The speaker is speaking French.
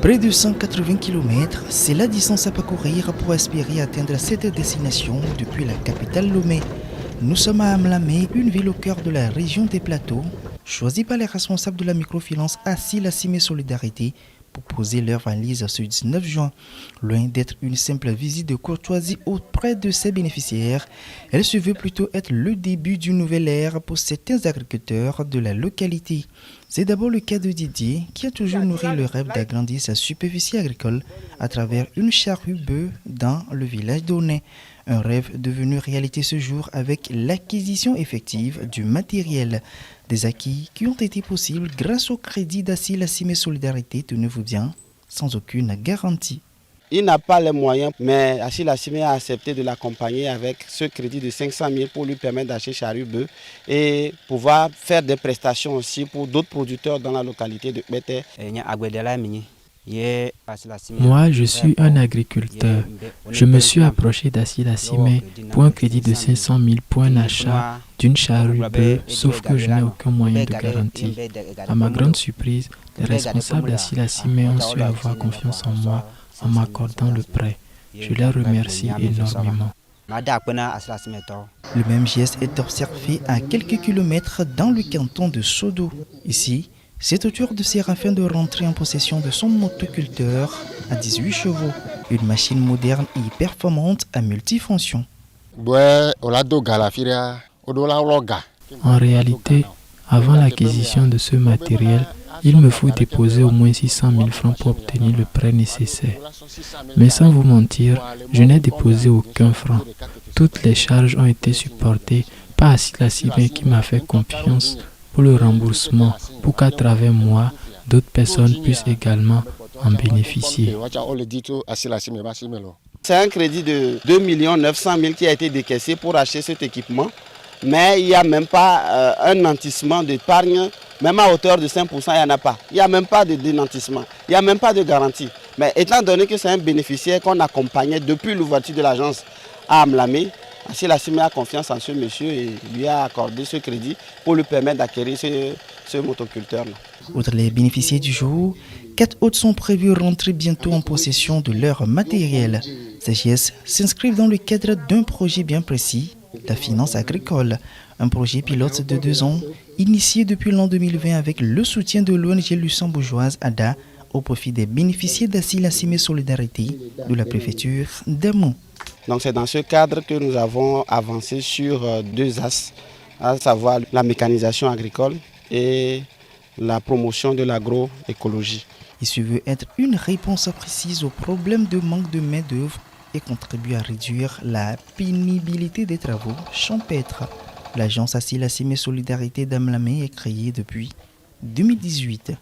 Près de 180 km, c'est la distance à parcourir pour espérer atteindre cette destination depuis la capitale Lomé. Nous sommes à Amlamé, une ville au cœur de la région des plateaux, choisie par les responsables de la microfinance Assil Assimé Solidarité pour poser leur valise ce 19 juin. Loin d'être une simple visite de courtoisie auprès de ses bénéficiaires, elle se veut plutôt être le début d'une nouvelle ère pour certains agriculteurs de la localité. C'est d'abord le cas de Didier qui a toujours nourri le rêve d'agrandir sa superficie agricole à travers une charrue bœuf dans le village d'Aunay. Un rêve devenu réalité ce jour avec l'acquisition effective du matériel. Des acquis qui ont été possibles grâce au crédit d'Assil Assimé Solidarité, tenez-vous bien, sans aucune garantie. Il n'a pas les moyens, mais Assil Assimé a accepté de l'accompagner avec ce crédit de 500 000 pour lui permettre d'acheter charrue bœuf et pouvoir faire des prestations aussi pour d'autres producteurs dans la localité de Bété. Moi, je suis un agriculteur. Je me suis approché d'Assil Assimé pour un crédit de 500 000 pour un achat d'une charrue bœuf, sauf que je n'ai aucun moyen de garantie. À ma grande surprise, les responsables d'Assil Assimé ont su avoir confiance en moi en m'accordant le prêt. Je les remercie énormément. Le même geste est observé à quelques kilomètres dans le canton de Sodo. Ici, c'est au tour de Séraphin de rentrer en possession de son motoculteur à 18 chevaux, une machine moderne et performante à multifonction. En réalité, avant l'acquisition de ce matériel, il me faut déposer au moins 600 000 francs pour obtenir le prêt nécessaire. Mais sans vous mentir, je n'ai déposé aucun franc. Toutes les charges ont été supportées par Assil Assimé qui m'a fait confiance pour le remboursement, pour qu'à travers moi, d'autres personnes puissent également en bénéficier. C'est un crédit de 2 900 000 qui a été décaissé pour acheter cet équipement, mais il n'y a même pas un nantissement d'épargne, même à hauteur de 5%, il n'y en a pas. Il n'y a même pas de dénantissement, il n'y a même pas de garantie. Mais étant donné que c'est un bénéficiaire qu'on accompagnait depuis l'ouverture de l'agence à Amlamé, Assil Assimé a confiance en ce monsieur et lui a accordé ce crédit pour lui permettre d'acquérir ce motoculteur-là. Outre les bénéficiaires du jour, 4 autres sont prévus rentrer bientôt en possession de leur matériel. Ces gestes s'inscrivent dans le cadre d'un projet bien précis, la finance agricole, un projet pilote de 2 ans, initié depuis l'an 2020 avec le soutien de l'ONG luxembourgeoise ADA au profit des bénéficiaires d'Assil Assimé Solidarité de la préfecture d'Amont. Donc c'est dans ce cadre que nous avons avancé sur 2 axes, à savoir la mécanisation agricole et la promotion de l'agroécologie. Il se veut être une réponse précise au problème de manque de main-d'œuvre et contribuer à réduire la pénibilité des travaux champêtres. L'agence Assil Assimé Solidarité d'Amlamé est créée depuis 2018.